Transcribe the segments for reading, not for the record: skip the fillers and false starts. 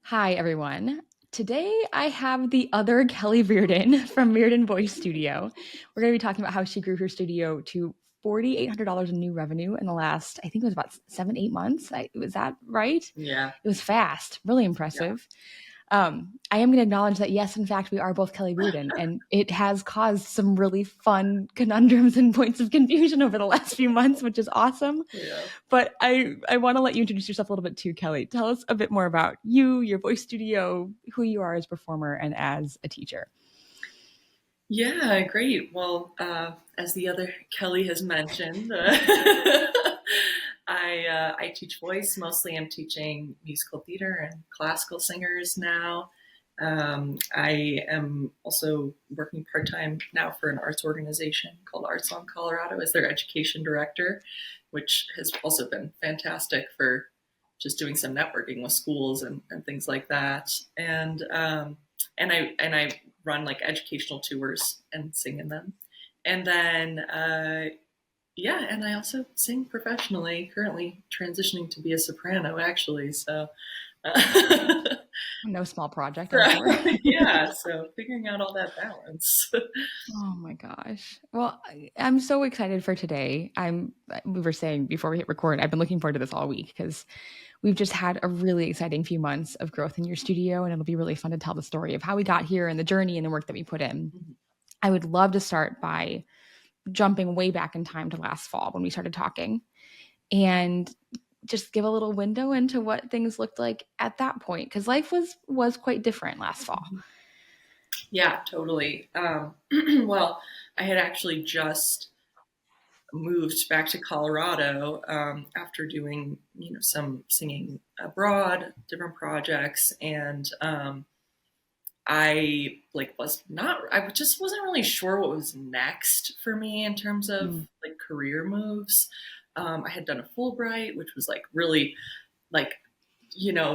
Hi, everyone. Today I have the other Kelly Reardon from Reardon Voice Studio. We're going to be talking about how she grew her studio to $4,800 in new revenue in the last, I think it was about 7, 8 months. Was that right? Yeah. It was fast, really Yeah. impressive. I am going to acknowledge that, yes, in fact, we are both Kelly Reardon, and it has caused some really fun conundrums and points of confusion over the last few months, which is awesome. Yeah. But I want to let you introduce yourself a little bit too, Kelly. Tell us a bit more about you, your voice studio, who you are as a performer and as a teacher. Yeah, great. Well, as the other Kelly has mentioned, I teach voice. Mostly, I'm teaching musical theater and classical singers now. I am also working part time now for an arts organization called Arts on Colorado as their education director, which has also been fantastic for just doing some networking with schools and things like that. And I run like educational tours and sing in them. And then yeah, and I also sing professionally. Currently transitioning to be a soprano, actually. So No small project, I'm sure. yeah, so figuring out all that balance. Oh my gosh. Well, I'm so excited for today. We were saying before we hit record, I've been looking forward to this all week because we've just had a really exciting few months of growth in your studio, and it'll be really fun to tell the story of how we got here and the journey and the work that we put in. I would love to start by jumping way back in time to last fall when we started talking and just give a little window into what things looked like at that point because life was quite different last fall. Yeah, totally. Well, I had actually just moved back to Colorado after doing some singing abroad, different projects, and I I just wasn't really sure what was next for me in terms of Mm. like career moves. I had done a Fulbright, which was like really like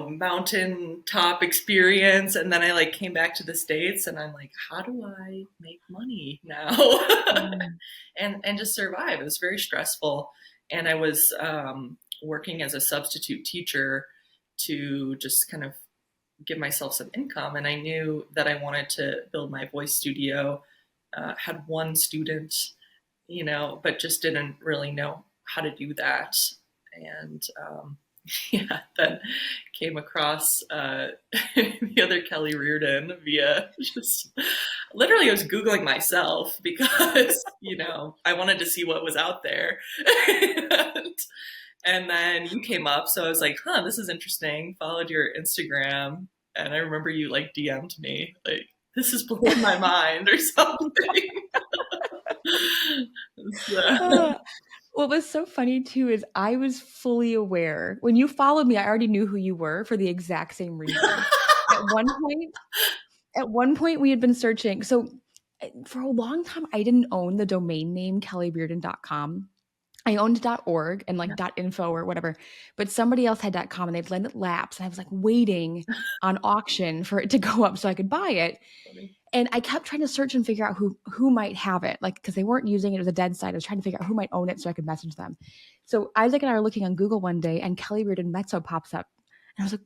mountain top experience, and then I like came back to the States and I'm like, how do I make money now? Mm. And just survive. It was very stressful, and I was working as a substitute teacher to just kind of give myself some income, and I knew that I wanted to build my voice studio. Had one student, but just didn't really know how to do that. And yeah, then came across the other Kelly Reardon via just literally I was Googling myself because, I wanted to see what was out there. and, and then you came up. So I was like, huh, this is interesting. Followed your Instagram. And I remember you like DM'd me, like, this is blowing my mind or something. So, Uh, what was so funny too is I was fully aware when you followed me, I already knew who you were for the exact same reason. At one point, at one point we had been searching. So for a long time, I didn't own the domain name kellybearden.com. I owned .org and like yeah. .info or whatever, but somebody else had .com and they'd let it lapse. And I was like waiting on auction for it to go up so I could buy it. Funny. And I kept trying to search and figure out who might have it, like because they weren't using it. It was a dead site. I was trying to figure out who might own it so I could message them. So Isaac and I are looking on Google one day, and Kelly Reardon Mezzo pops up, and I was like,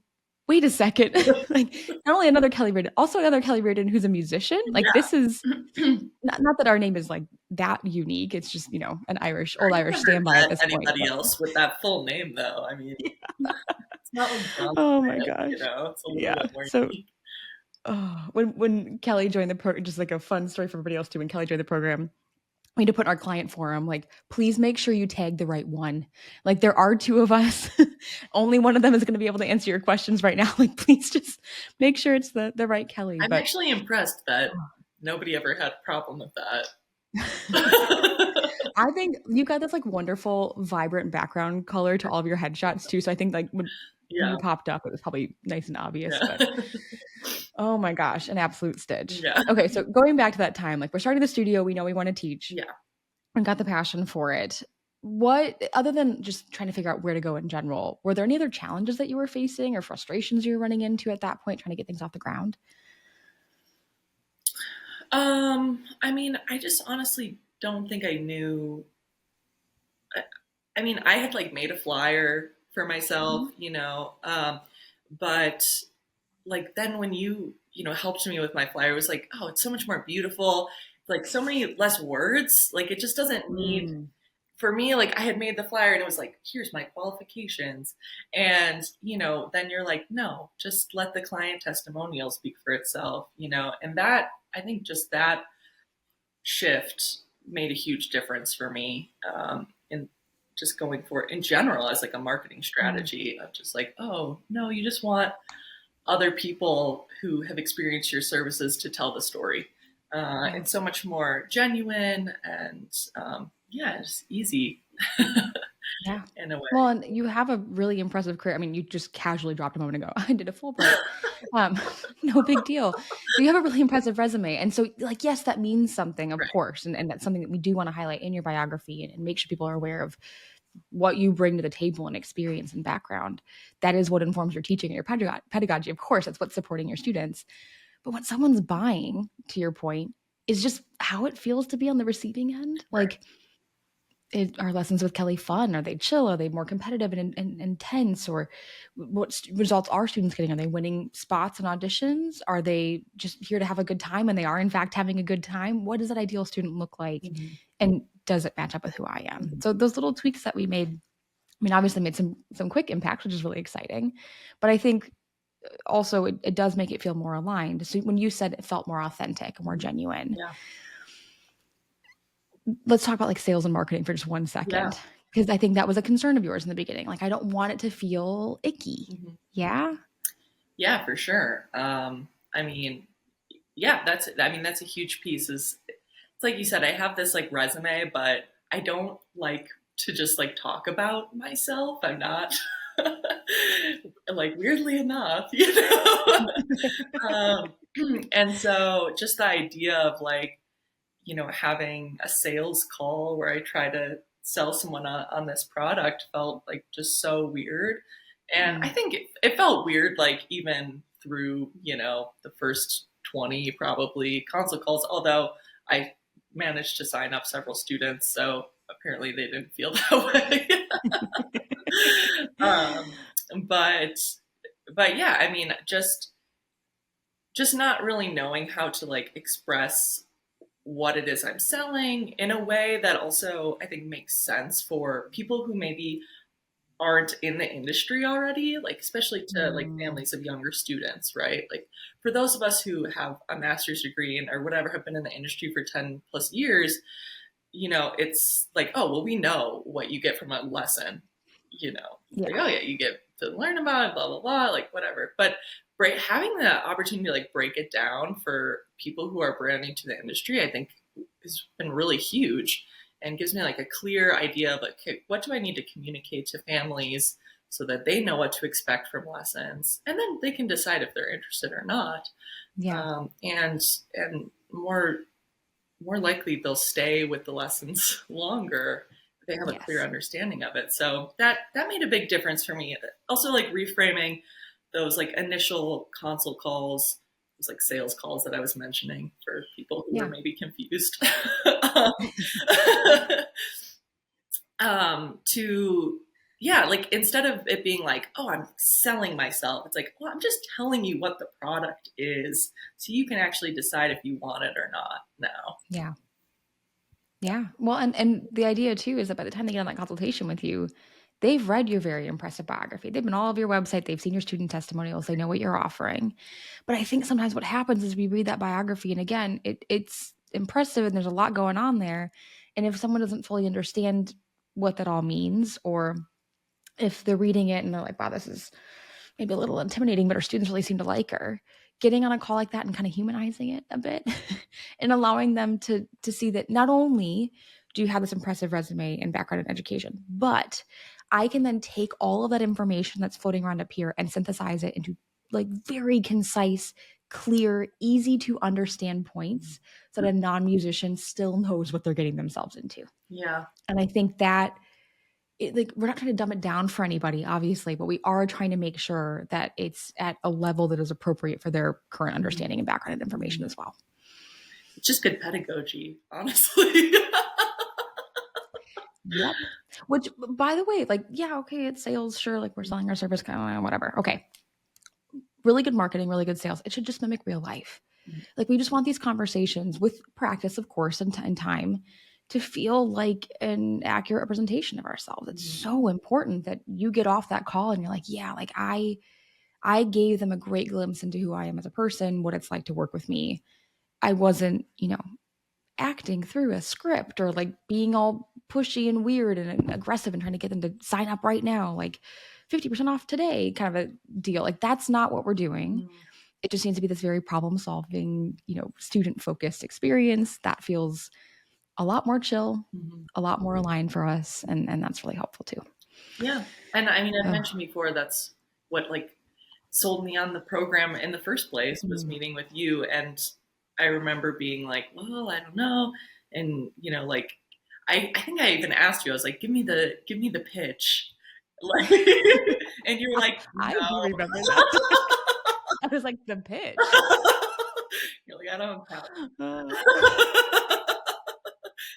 "Wait a second! Like, not only another Kelly Reardon, also another Kelly Reardon who's a musician. Like, this is Yeah. not that our name is like that unique. It's just an old I've Irish never standby at met this point. anybody But else with that full name, though. I mean, it's not like John oh my Smith, gosh, it's a little yeah. bit more So unique. when Kelly joined the program, just like a fun story for everybody else too. When Kelly joined the program, we had to put in our client forum, like, please make sure you tag the right one. Like, there are two of us. Only one of them is going to be able to answer your questions right now. Like, please just make sure it's the right Kelly. I'm But actually impressed that nobody ever had a problem with that. I think you got this like wonderful, vibrant background color to all of your headshots too. So I think like when Yeah, you popped up, it was probably nice and obvious. yeah, But oh my gosh, an absolute stitch. yeah, Okay, so going back to that time, like we're starting the studio, we know we want to teach yeah. and got the passion for it. What, other than just trying to figure out where to go in general, were there any other challenges that you were facing or frustrations you were running into at that point, trying to get things off the ground? I mean, I just honestly don't think I knew. I, I mean, I had like made a flyer for myself, Mhm. but like then when you know, helped me with my flyer, it was like, oh, it's so much more beautiful. Like so many less words. Like it just doesn't need, Mm, for me, like I had made the flyer and it was like, here's my qualifications. And, you know, then you're like, no, just let the client testimonial speak for itself, you know, and that, I think just that shift made a huge difference for me in just going for in general as like a marketing mm, strategy of just like, oh, no, you just want other people who have experienced your services to tell the story. yeah. It's so much more genuine and yeah, it's easy Yeah. in a way. Well, and you have a really impressive career. I mean, you just casually dropped a moment ago. I did a Fulbright. Um, no big deal. But you have a really impressive resume. And so, like, yes, that means something, of Right. course. And that's something that we do want to highlight in your biography and make sure people are aware of what you bring to the table and experience and background. That is what informs your teaching and your pedagogy. Of course, that's what's supporting your students. But what someone's buying, to your point, is just how it feels to be on the receiving end. Right. Like, are lessons with Kelly fun? Are they chill? Are they more competitive and intense? Or what results are students getting? Are they winning spots and auditions? Are they just here to have a good time and they are, in fact, having a good time? What does that ideal student look like? Mm-hmm. And does it match up with who I am? Mm-hmm. So those little tweaks that we made, I mean, obviously made some quick impacts, which is really exciting. But I think also it does make it feel more aligned. So when you said it felt more authentic, more Mm-hmm. genuine, Yeah. let's talk about like sales and marketing for just one Yeah. second. Because I think that was a concern of yours in the beginning. Like, I don't want it to feel icky. Mm-hmm. Yeah. Yeah, for sure. I mean, yeah, I mean, that's a huge piece is it's like you said, I have this like resume, but I don't like to just like talk about myself. I'm not like weirdly enough, you know. um, and so just the idea of like, you know, having a sales call where I try to sell someone on this product felt like just so weird. And I Mm, think it felt weird, like even through, you know, the first 20 probably console calls, although I managed to sign up several students. So apparently they didn't feel that way. um, but, but yeah, I mean, just not really knowing how to like express what it is I'm selling in a way that also I think makes sense for people who maybe aren't in the industry already, like especially to like mm, families of younger students, right? Like for those of us who have a master's degree and or whatever have been in the industry for 10 plus years, you know, it's like, oh, well, we know what you get from a lesson. You know, it's like, yeah. oh yeah, you get to learn about it, blah blah blah, like whatever. But having the opportunity to like break it down for people who are brand new to the industry, I think has been really huge and gives me like a clear idea of like, okay, what do I need to communicate to families so that they know what to expect from lessons, and then they can decide if they're interested or not. Yeah. And more likely they'll stay with the lessons longer if they have a clear Yes. understanding of it. So that made a big difference for me. Also, like reframing those like initial console calls, those like sales calls that I was mentioning for people who were Yeah. maybe confused. To yeah, like instead of it being like, oh, I'm selling myself, it's like, well, I'm just telling you what the product is so you can actually decide if you want it or not now. Yeah. Yeah. Well, and the idea too is that by the time they get on that consultation with you, they've read your very impressive biography. They've been all over your website. They've seen your student testimonials. They know what you're offering. But I think sometimes what happens is we read that biography, and again, it's impressive and there's a lot going on there. And if someone doesn't fully understand what that all means, or if they're reading it and they're like, wow, this is maybe a little intimidating, but our students really seem to like her. Getting on a call like that and kind of humanizing it a bit and allowing them to see that not only do you have this impressive resume and background in education, but I can then take all of that information that's floating around up here and synthesize it into like very concise, clear, easy to understand points so that a non-musician still knows what they're getting themselves into. Yeah. And I think that like we're not trying to dumb it down for anybody obviously, but we are trying to make sure that it's at a level that is appropriate for their current Mm-hmm. understanding and background and information Mm-hmm. as well. It's just good pedagogy, honestly. Yep. Which, by the way, like, yeah, okay, it's sales, sure, like we're selling our service, kind of whatever. Okay, really good marketing, really good sales. It should just mimic real life. Like we just want these conversations with practice, of course, and time to feel like an accurate representation of ourselves. It's Mm-hmm. so important that you get off that call and you're like, yeah, like I gave them a great glimpse into who I am as a person, what it's like to work with me. I wasn't, acting through a script or like being all pushy and weird and aggressive and trying to get them to sign up right now, like 50% off today kind of a deal. Like that's not what we're doing. Mm-hmm. It just needs to be this very problem solving, student focused experience that feels a lot more chill, Mm-hmm. a lot more aligned for us. And that's really helpful too. Yeah. And I mean, I've Oh, mentioned before, that's what like sold me on the program in the first place, was mm. meeting with you. And I remember being like, well, I don't know. And, like, I think I even asked you, I was like, give me the pitch. Like, and you were like, I do no. remember that. I was like, the pitch. You're like, I don't have. Uh,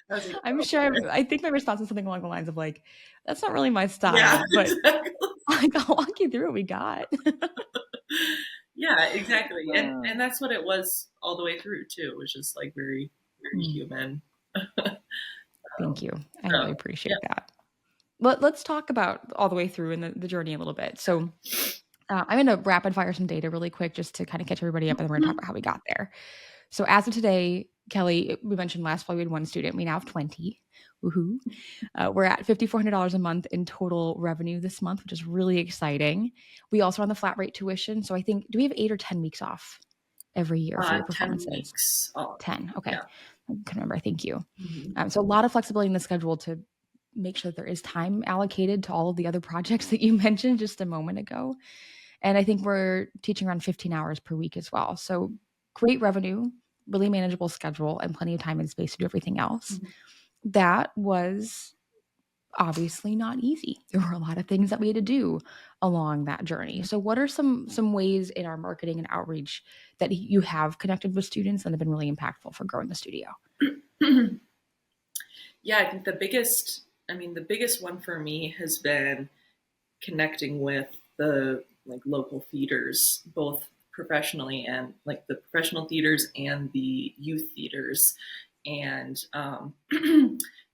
I was like, I'm oh, sure okay. I think my response is something along the lines of like, that's not really my Yeah, style, but exactly. like, I'll walk you through what we got. Yeah, exactly. And Uh, and that's what it was all the way through too. It was just like very, very mm, human. thank you. I So really yeah. appreciate that. Let's talk about all the way through and the journey a little bit. So I'm going to rapid fire some data really quick just to kind of catch everybody up, and then we're going to talk about how we got there. So as of today, Kelly, we mentioned last fall we had one student. We now have 20. Woohoo. We're at $5,400 a month in total revenue this month, which is really exciting. We also are on the flat rate tuition. So I think, do we have 8 or 10 weeks off every year for your 10 performances? weeks off. 10. Okay. Yeah. I can remember. Thank you. Hmm. So a lot of flexibility in the schedule to make sure that there is time allocated to all of the other projects that you mentioned just a moment ago. And I think we're teaching around 15 hours per week as well. So great revenue, really manageable schedule, and plenty of time and space to do everything else. Hmm. That was obviously not easy. There were a lot of things that we had to do along that journey. So what are some ways in our marketing and outreach that you have connected with students that have been really impactful for growing the studio? Yeah, I think the biggest one for me has been connecting with the like local theaters, both professionally and like the professional theaters and the youth theaters. And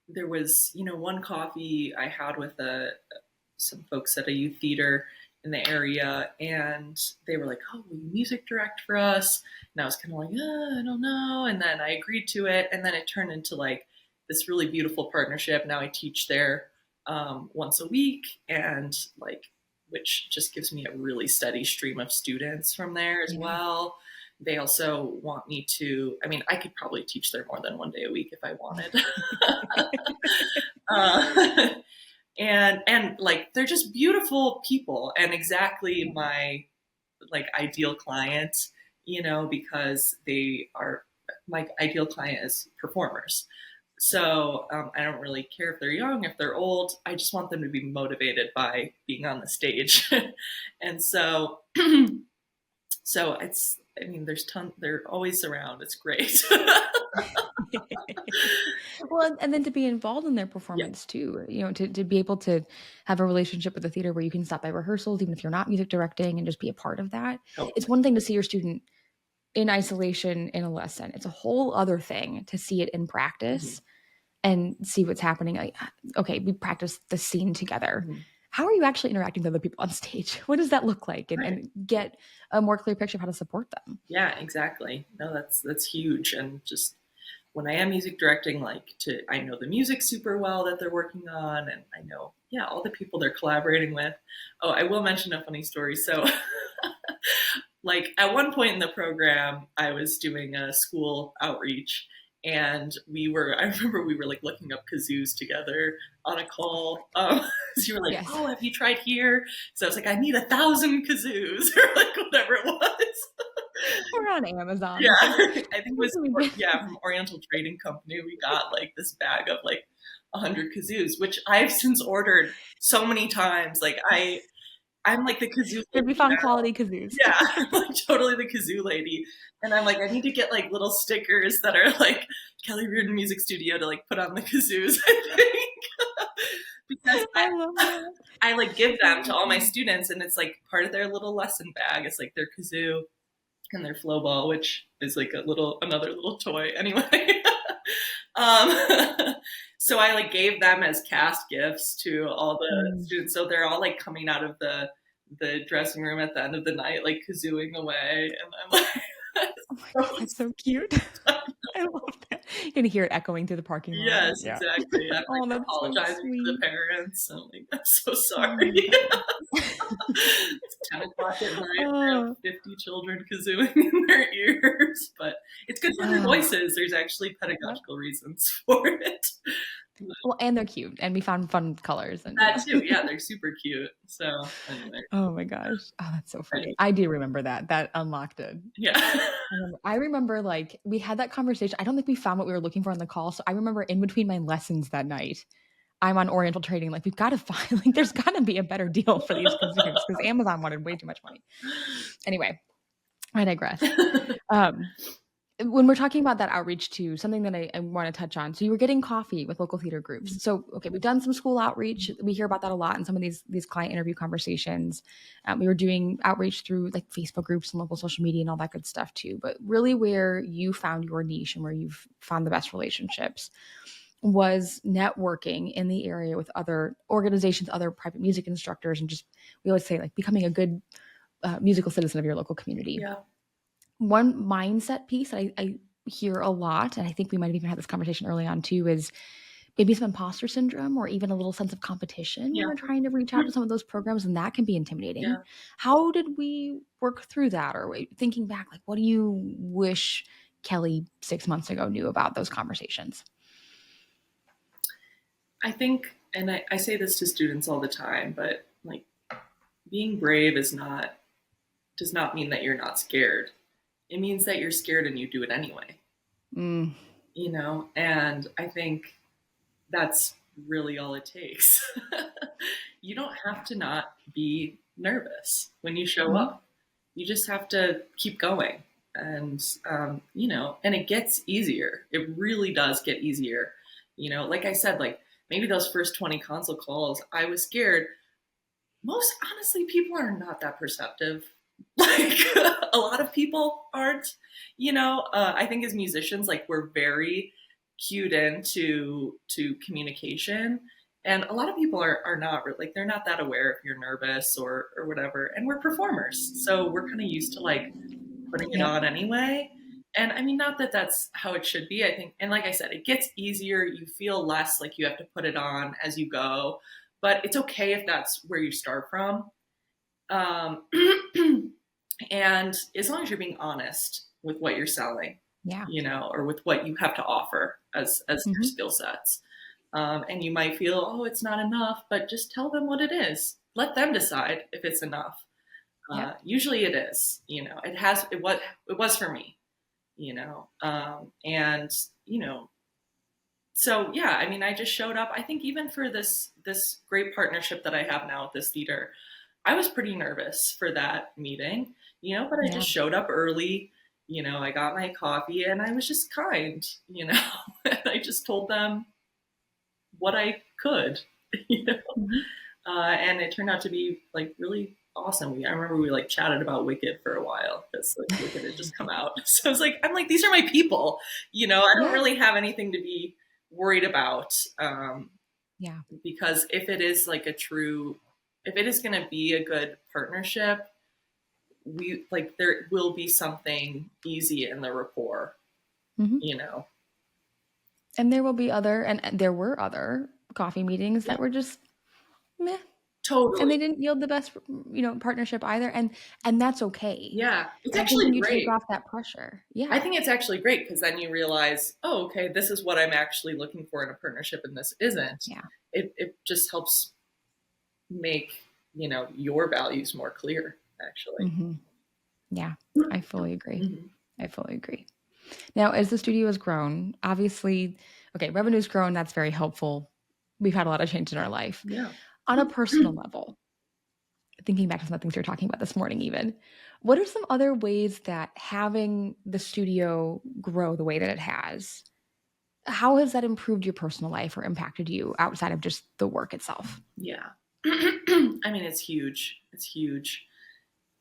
there was, one coffee I had with some folks at a youth theater in the area, and they were like, "Oh, will you music direct for us?" And I was kind of like, I don't know. And then I agreed to it, and then it turned into like this really beautiful partnership. Now I teach there once a week, and like, which just gives me a really steady stream of students from there as Yeah. well. They also want me to, I mean, I could probably teach there more than one day a week if I wanted. uh, and like they're just beautiful people and exactly my like ideal client, because they are my ideal client is performers. So I don't really care if they're young, if they're old. I just want them to be motivated by being on the stage. And so so it's, I mean, they're always around. It's great. Well, and then to be involved in their Yeah, performance too, to be able to have a relationship with the theater where you can stop by rehearsals, even if you're not music directing, and just be a part of that. It's totally. one thing to see your student in isolation in a lesson. It's a whole other thing to see it in Mhm. practice and see what's happening. Like, okay, we practiced the scene together. Mhm. How are you actually interacting with other people on stage? What does that look like? And, Right. and get a more clear picture of how to support them. Yeah, exactly. No, that's huge. And just when I am music directing, like I know the music super well that they're working on, and I know, yeah, all the people they're collaborating with. Oh, I will mention a funny story. So, like at one point in the program, I was doing a school outreach, and I remember we were like looking up kazoos together on a call. So you were like, Yes. "Oh, have you tried here?" So I was like, "I need 1,000 kazoos," or like whatever it was. We're on Amazon. Yeah, It's like, I think it what was can we get? yeah, from Oriental Trading Company. We got like this bag of like 100 kazoos, which I've since ordered so many times. Like I'm like the kazoo We lady found now. quality kazoos. Yeah, I'm like totally the kazoo lady. And I'm like, I need to get like little stickers that are like Kelly Reardon Music Studio to like put on the kazoos, I think. because I love that. I like give Oh them my to all my God. students, and it's like part of their little lesson bag. It's like their kazoo and their flow ball, which is like another little toy anyway. um, so I like gave them as cast gifts to all the Mm. students. So they're all like coming out of the dressing room at the end of the night, like kazooing away, and I'm like, Oh my God, so that's so cute. I love that. You're gonna hear it echoing through the parking lot. yes, Yeah. exactly. I'm like Oh, that's so apologizing to the sweet. parents. I'm like, I'm so Oh sorry. my God. It's 10 o'clock at night. I have Oh, 50 children kazooing in their ears, but it's good for their oh, voices. There's actually yep. pedagogical reasons for it. Well, and they're cute, and we found fun colors, and That yeah. too. Yeah, they're super cute. So anyway, Oh my gosh. Oh, that's so funny. anyway, I do remember that. That unlocked it. yeah. I remember, like, we had that conversation. I don't think we found what we were looking for on the call. So I remember in between my lessons that night, I'm on Oriental Trading. Like, we've got to find, like, there's got to be a better deal for these consumers because Amazon wanted way too much money. Anyway, I digress. Um, when we're talking about that outreach too, something that I want to touch on. So you were getting coffee with local theater groups. So okay, we've done some school outreach. We hear about that a lot in some of these client interview conversations. We were doing outreach through like Facebook groups and local social media and all that good stuff too. But really, where you found your niche and where you've found the best relationships was networking in the area with other organizations, other private music instructors, and just we always say like becoming a good musical citizen of your local community. Yeah. One mindset piece that I hear a lot, and I think we might have even had this conversation early on too, is maybe some imposter syndrome or even a little sense of competition when Yeah. we're trying to reach out to some of those programs, and that can be intimidating. Yeah. How did we work through that? Or thinking back, like, what do you wish Kelly 6 months ago knew about those conversations? I think, and I say this to students all the time, but like being brave does not mean that you're not scared. It means that you're scared and you do it anyway, Mm, and I think that's really all it takes. You don't have to not be nervous when you show mhm. up. You just have to keep going. And, and it gets easier. It really does get easier. Like I said, like maybe those first 20 console calls, I was scared. Most honestly, people are not that perceptive. Like a lot of people aren't, I think as musicians, like we're very cued into to communication. And a lot of people are not like they're not that aware if you're nervous or whatever. And we're performers. So we're kind of used to like putting it Yep. on anyway. And I mean, not that that's how it should be, I think. And like I said, it gets easier. You feel less like you have to put it on as you go, but it's okay if that's where you start from. Um, and as long as you're being honest with what you're selling, Yeah. or with what you have to offer as your Hmm. skill sets. And you might feel, oh, it's not enough, but just tell them what it is. Let them decide if it's enough. Yep. Usually it is, it was for me, and, so yeah, I mean, I just showed up. I think even for this great partnership that I have now with this theater, I was pretty nervous for that meeting, but I Yeah. just showed up early. I got my coffee and I was just kind, and I just told them what I could, you know, Hmm. and it turned out to be like really awesome. I remember we like chatted about Wicked for a while because like Wicked had just come out. So I was like, I'm like, these are my people, I don't Yeah. really have anything to be worried about. Yeah. Because if it is going to be a good partnership, we like there will be something easy in the rapport, Hmm. you know. And there will be other, and there were other coffee meetings Yeah, that were just meh, and totally. they didn't yield the best, partnership either, and that's okay. Yeah, it's And I think actually when you take great. off that pressure, I yeah, think it's actually great because then you realize, oh, okay, this is what I'm actually looking for in a partnership, and this isn't. yeah, It just helps make your values more clear, actually. mhm, yeah, I fully agree. Mhm. I fully agree. Now, as the studio has grown, obviously, okay, revenue's grown, that's very helpful. We've had a lot of change in our life. Yeah. On a personal level, thinking back to some of the things we were talking about this morning even, what are some other ways that having the studio grow the way that it has how has that improved your personal life or impacted you outside of just the work itself? Yeah. I mean, it's huge. It's huge.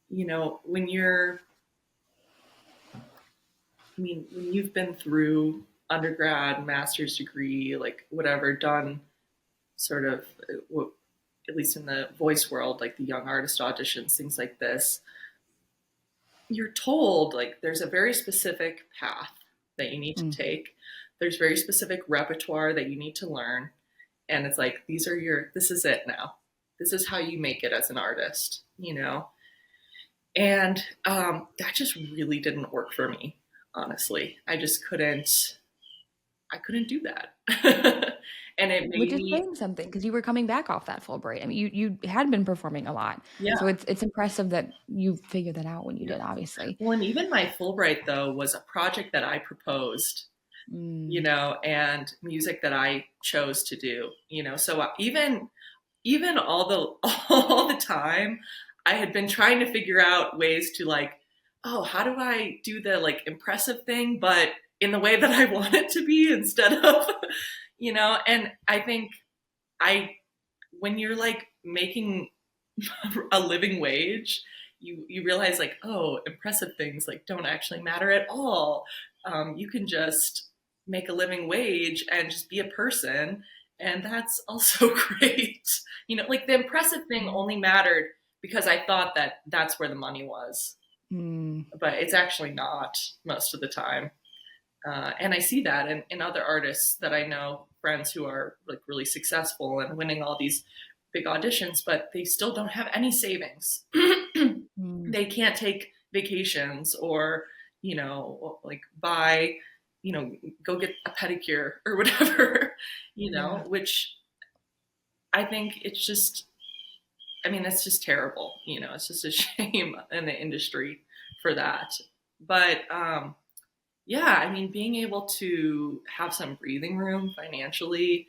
When when you've been through undergrad, master's degree, like whatever, done sort of, at least in the voice world, like the young artist auditions, things like this, you're told like there's a very specific path that you need to Mm. take. There's very specific repertoire that you need to learn. And it's like, this is it now. This is how you make it as an artist. And that just really didn't work for me, honestly. I couldn't do that. And it Which made is me, saying something because you were coming back off that Fulbright. I mean, you had been performing a lot, yeah, so it's impressive that you figured that out when you yeah. did. Obviously, Well, and even my Fulbright, though, was a project that I proposed, mm, and music that I chose to do. So even all the all the time, I had been trying to figure out ways to like, oh, how do I do the like impressive thing, but in the way that I want it to be instead of, and I think I when you're like making a living wage, you realize like, oh, impressive things like don't actually matter at all. You can just make a living wage and just be a person, and that's also great. Like the impressive thing mm, only mattered because I thought that that's where the money was, mm, but it's actually not most of the time. And I see that in other artists that I know, friends who are like really successful and winning all these big auditions, but they still don't have any savings. mm, They can't take vacations or, like buy, go get a pedicure or whatever, yeah, which I think I mean, that's just terrible. It's just a shame in the industry for that. But yeah, I mean, being able to have some breathing room financially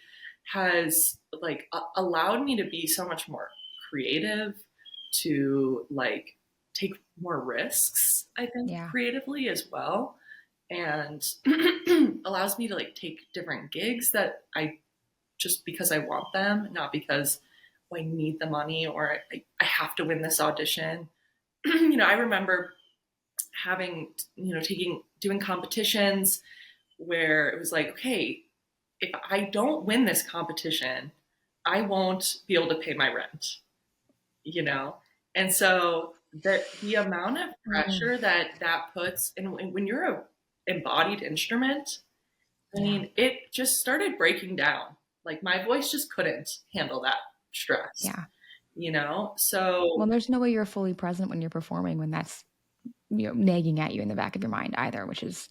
has like allowed me to be so much more creative, to like take more risks, I think, yeah, creatively as well. And allows me to like take different gigs that I just because I want them, not because I need the money or I have to win this audition. I remember having, doing competitions where it was like, okay, if I don't win this competition, I won't be able to pay my rent, you know? And so the amount of mm, pressure that puts, and when you're a embodied instrument, I yeah, mean, it just started breaking down. Like my voice just couldn't handle that stress, yeah. So Well, there's no way you're fully present when you're performing when that's nagging at you in the back of your mind either, which is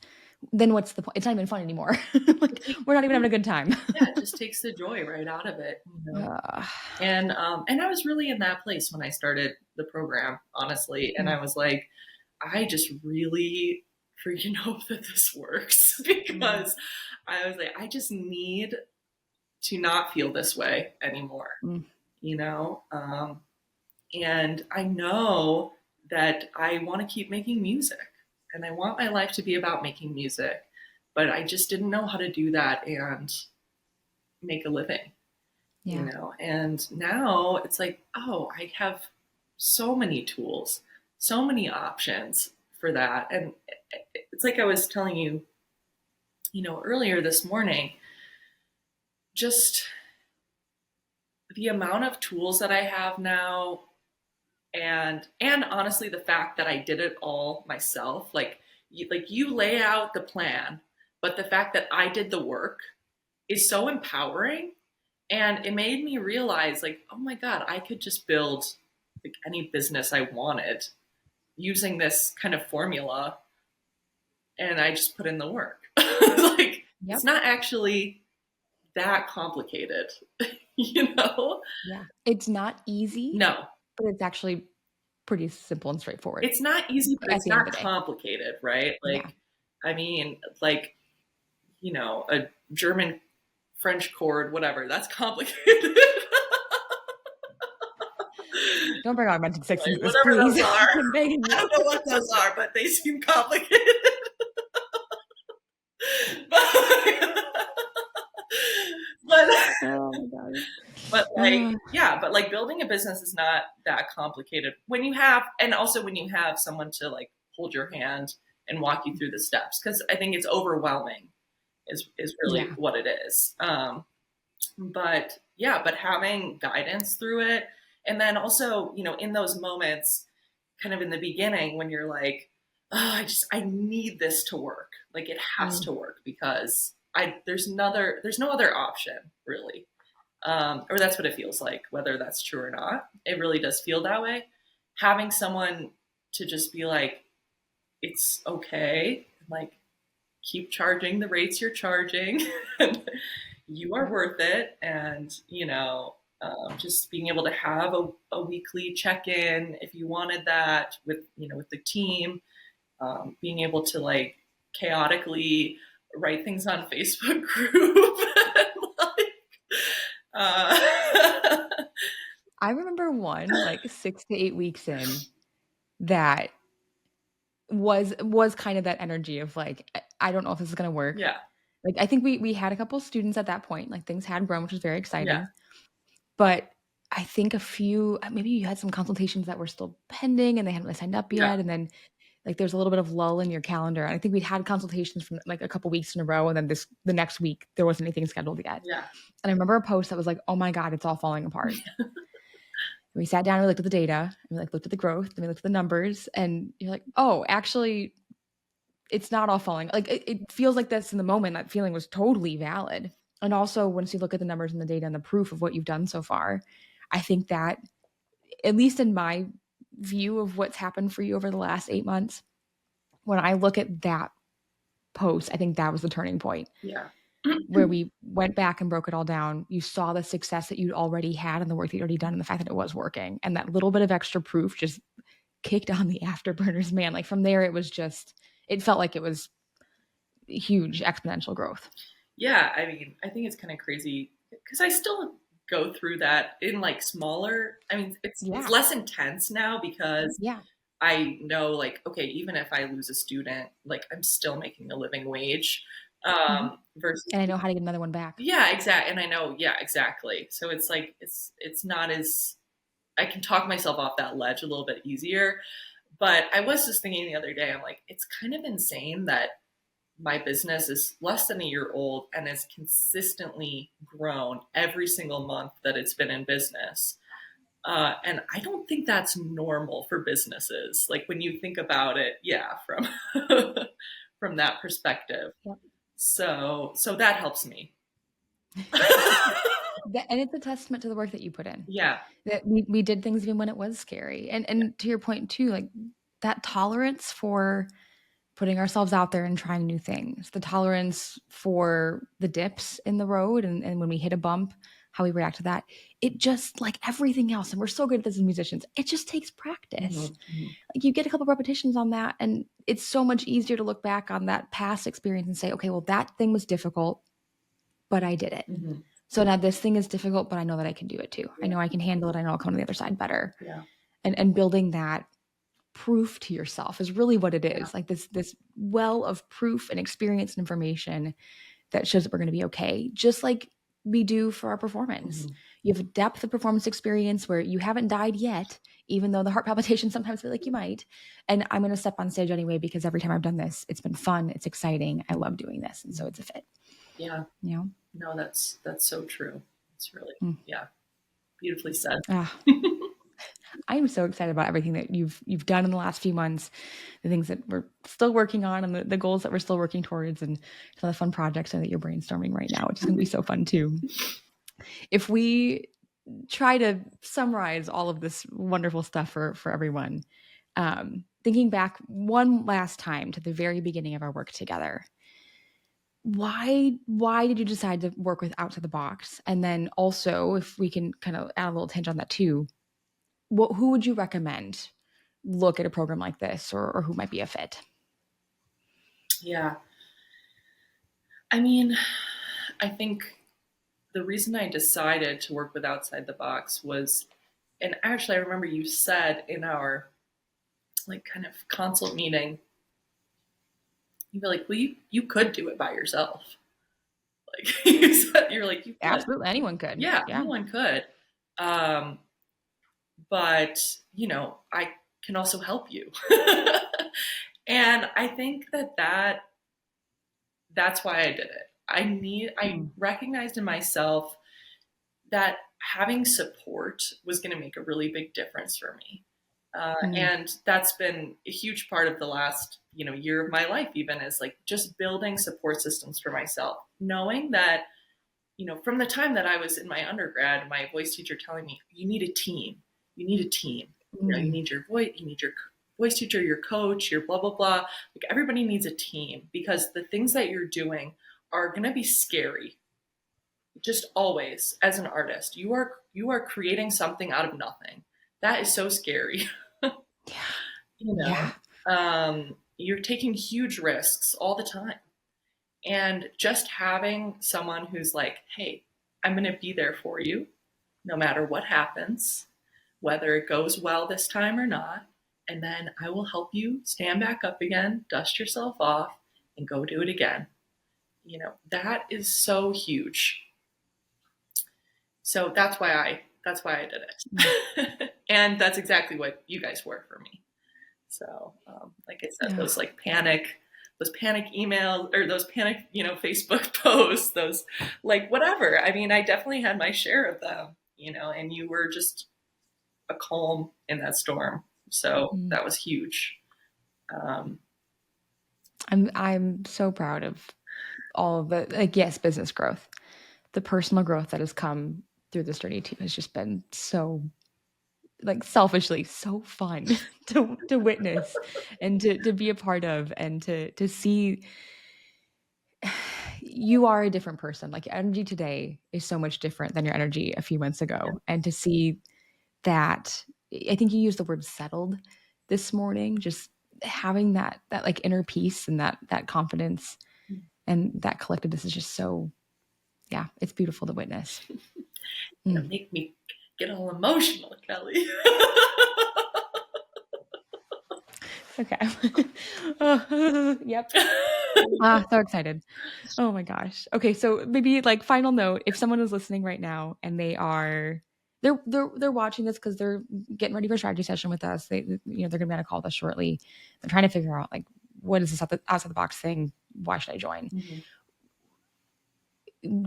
then what's the point? It's not even fun anymore. it Like takes, we're not even having a good time. yeah, it just takes the joy right out of it. uh, And I was really in that place when I started the program, honestly. And mm, I was like, I just really freaking hope that this works mm, because I was like, I just need to not feel this way anymore, mm, you know? And I know that I want to keep making music and I want my life to be about making music, but I just didn't know how to do that and make a living. yeah, And now it's like, oh, I have so many tools, so many options for that. And it's like I was telling you, earlier this morning, just the amount of tools that I have now, and honestly the fact that I did it all myself, like you lay out the plan, but the fact that I did the work is so empowering. And it made me realize, like, oh my God, I could just build like any business I wanted using this kind of formula. And I just put in the work. Like, it's yep, not actually that complicated, you know? yeah. It's not easy, No, but it's actually pretty simple and straightforward it's not easy, but at it's the end of not the day. complicated, right? Yeah. Like, I mean, like, a German French chord, whatever, that's complicated. Don't bring on romantic sex Like, into this, whatever please. those are. I'm begging I you. don't know what those are, but they seem complicated. but, Oh my gosh. But like, Uh, yeah, but like building a business is not that complicated when you have, and also when you have someone to like hold your hand and walk you through the steps. Cause I think it's overwhelming is really yeah. what it is. But yeah, but having guidance through it. And then also, in those moments, kind of in the beginning when you're like, oh, I need this to work. Like it has Mm, to work because there's no other option really. Or that's what it feels like, whether that's true or not. It really does feel that way. Having someone to just be like, it's okay, like keep charging the rates you're charging. You are worth it. And, just being able to have a weekly check-in if you wanted that with the team, being able to like chaotically write things on Facebook group. Like, uh, I remember one like 6 to 8 weeks in that was kind of that energy of like, I don't know if this is gonna work. yeah, Like I think we had a couple students at that point, like things had grown, which was very yeah, exciting. But I think a few maybe you had some consultations that were still pending and they hadn't really signed up yeah, yet. And then like there's a little bit of lull in your calendar. I think we'd had consultations from like a couple weeks in a row, and then the next week there wasn't anything scheduled yet. yeah, And I remember a post that was like, "Oh my god, it's all falling apart." And we sat down, and we looked at the data, and we like looked at the growth, and we looked at the numbers, and you're like, "Oh, actually, it's not all falling." Like it feels like this in the moment. That feeling was totally valid. And also, once you look at the numbers and the data and the proof of what you've done so far, I think that at least in my view of what's happened for you over the last 8 months, when I look at that post, I think that was the turning point yeah. where we went back and broke it all down. You saw the success that you'd already had and the work that you'd already done and the fact that it was working. And that little bit of extra proof just kicked on the afterburners, man. Like from there, it was just, it felt like it was huge exponential growth. Yeah, I mean, I think it's kind of crazy because I still go through that in like smaller. I mean, it's Yeah. less intense now because Yeah. I know like okay, even if I lose a student, like I'm still making a living wage. Mm-hmm. Versus And I know how to get another one back. yeah, exactly, and I know yeah, exactly. So it's like it's not as I can talk myself off that ledge a little bit easier. But I was just thinking the other day, I'm like, it's kind of insane that my business is less than a year old and has consistently grown every single month that it's been in business. And I don't think that's normal for businesses. Like when you think about it, yeah, from from that perspective. Yep. So that helps me. And it's a testament to the work that you put in. Yeah, That we did things even when it was scary. And to your point too, like that tolerance for putting ourselves out there and trying new things, the tolerance for the dips in the road and when we hit a bump, how we react to that. It just like everything else, and we're so good at this as musicians, it just takes practice. mm-hmm. Like you get a couple repetitions on that, and it's so much easier to look back on that past experience and say, okay, well, that thing was difficult, but I did it. Mm-hmm. So now this thing is difficult, but I know that I can do it too. I Yeah, know I can handle it. I know I'll come to the other side better. yeah, And building that proof to yourself is really what it yeah. is. Like this well of proof and experience and information that shows that we're going to be okay, just like we do for our performance. Mm-hmm. You have a depth of performance experience where you haven't died yet, even though the heart palpitations sometimes feel like you might. And I'm going to step on stage anyway because every time I've done this, it's been fun, it's exciting, I love doing this, and so it's a fit. Yeah. You know. No, that's so true. It's really Mm. yeah, beautifully said. Ah, I'm so excited about everything that you've done in the last few months, the things that we're still working on, and the goals that we're still working towards, and some of the fun projects that you're brainstorming right now, which is going to be so fun too. If we try to summarize all of this wonderful stuff for everyone, thinking back one last time to the very beginning of our work together, why did you decide to work with outside the box? And then also, if we can kind of add a little tinge on that too, who would you recommend look at a program like this, or who might be a fit? Yeah. I mean, I think the reason I decided to work with outside the box was, and actually, I remember you said in our like kind of consult meeting, you'd be like, well, you could do it by yourself. Like you said, you're like, you could. Absolutely. Anyone could. Yeah, Yeah. anyone could. Um, but, I can also help you. And I think that's why I did it. I Mm. recognized in myself that having support was going to make a really big difference for me. Mm. And that's been a huge part of the last, year of my life, even, is like just building support systems for myself, knowing that, from the time that I was in my undergrad, my voice teacher telling me, you need a team, you need a team, you Mm. need your voice, you need your voice teacher, your coach, your blah, blah, blah. Like everybody needs a team because the things that you're doing are going to be scary. Just always, as an artist, you are creating something out of nothing. That is so scary. Yeah. you Yeah. know you're taking huge risks all the time, and just having someone who's like, hey, I'm going to be there for you no matter what happens, whether it goes well this time or not, and then I will help you stand back up again, dust yourself off, and go do it again. That is so huge. So that's why I did Mm. it. And that's exactly what you guys were for me. So, like I said, Yeah. those panic emails, or those panic, Facebook posts, those, like, whatever. I mean, I definitely had my share of them, and you were just a calm in that storm. So Mm. that was huge. Um, I'm so proud of all of the, like, yes, business growth. The personal growth that has come through this journey too has just been so, like, selfishly so fun to witness and to be a part of, and to see you are a different person. Like, your energy today is so much different than your energy a few months ago. And to see that, I think you used the word settled this morning, just having that like inner peace and that confidence and that collectedness is just so, yeah, it's beautiful to witness. gonna Mm. make me get all emotional, Kelly. Okay. Yep. So excited. Oh my gosh. Okay, so maybe like final note, if someone is listening right now and they're watching this because they're getting ready for a strategy session with us. They're gonna be on a call with us shortly. They're trying to figure out, like, what is this outside the box thing? Why should I join? Mhm,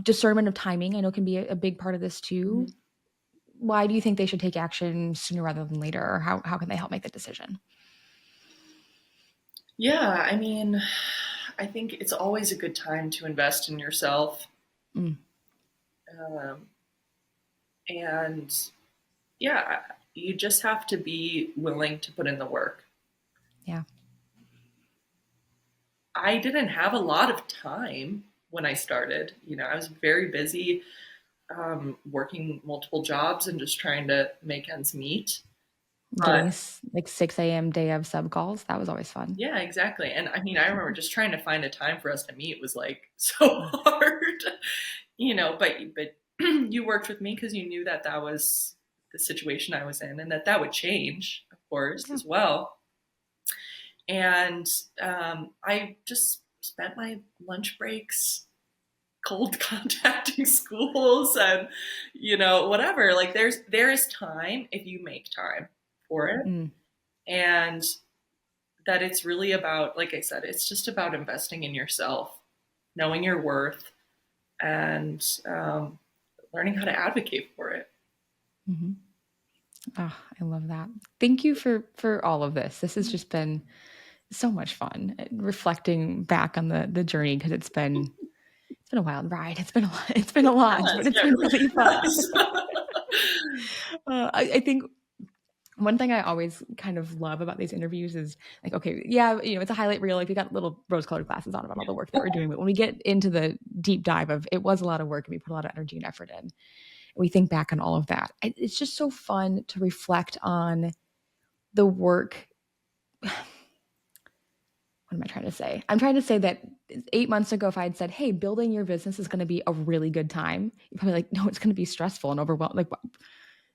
Discernment of timing, I know, can be a big part of this too. mhm. Why do you think they should take action sooner rather than later? Or how can they help make that decision? Yeah, I mean, I think it's always a good time to invest in yourself. Mm. Um, and yeah, you just have to be willing to put in the work. Yeah. I didn't have a lot of time when I started. I was very busy, working multiple jobs and just trying to make ends meet. But Getting like 6 a.m. day of sub calls. That was always fun. yeah, exactly. And I mean, I remember just trying to find a time for us to meet was like so Mm. hard, but you worked with me because you knew that that was the situation I was in, and that would change, of course, Yeah. as well. And I just spent my lunch breaks cold contacting schools, and whatever. Like, there is time if you make time for it. Mm. And that it's really about, like I said, it's just about investing in yourself, knowing your worth, and learning how to advocate for it. Hmm. Oh, I love that. Thank you for all of this. This has just been so much fun, reflecting back on the journey, because it's been a wild ride. It's been a lot. It's been a lot, Yes, but it's yeah, it been really really fun. does. I think one thing I always kind of love about these interviews is, like, okay, yeah, it's a highlight reel. Like, we got little rose-colored glasses on about all the work that we're doing, but when we get into the deep dive of, it was a lot of work and we put a lot of energy and effort in, and we think back on all of that. It's just so fun to reflect on the work. What am I trying to say? I'm trying to say that 8 months ago, if I had said, "Hey, building your business is going to be a really good time," you're probably like, "No, it's going to be stressful and overwhelming." Like,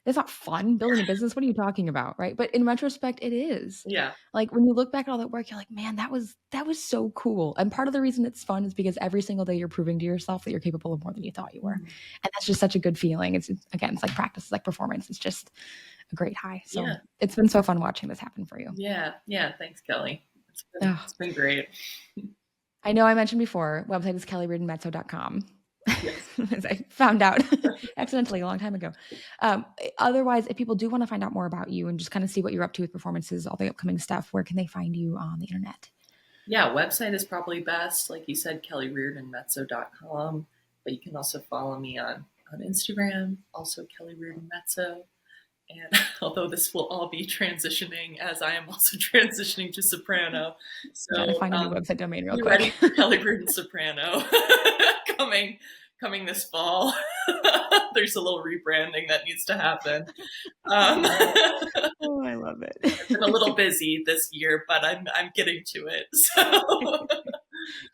That's not fun building a business. What are you talking about? Right. But in retrospect, it is. Yeah. Like when you look back at all that work, you're like, man, that was so cool. And part of the reason it's fun is because every single day you're proving to yourself that you're capable of more than you thought you were. Mhm. And that's just such a good feeling. Again, it's like practice, it's like performance. It's just a great high. So Yeah. it's been so fun watching this happen for you. Yeah. Yeah. Thanks, Kelly. Oh, It's been great. I know I mentioned before, website is kellyreardonmezzo.com. Yes. As I found out accidentally a long time ago. Otherwise, if people do want to find out more about you and just kind of see what you're up to with performances, all the upcoming stuff, where can they find you on the internet? Yeah, website is probably best. Like you said, kellyreardonmezzo.com. But you can also follow me on Instagram, also Kelly Reardon Mezzo. And although this will all be transitioning as I am also transitioning to soprano. Got to So find a new website domain real be quick. ready for Kelly Reardon Soprano coming coming this fall. There's a little rebranding that needs to happen. I've Oh, I love been a little it. busy this year, but I'm getting to it. So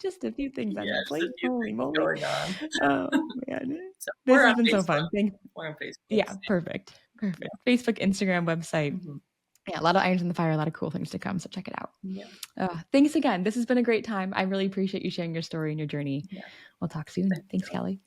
Just a few things on yeah, your just a plate. few Holy things moly. going on. Oh, man. So This has been so fun. we're on Facebook. Yeah, perfect. Yeah. Perfect. Facebook, Instagram, website. Hmm. Yeah, a lot of irons in the fire, a lot of cool things to come. So check it out. Yeah. Thanks again. This has been a great time. I really appreciate you sharing your story and your journey. Yeah. We'll talk soon. Thanks, Thanks, Kelly. Kelly.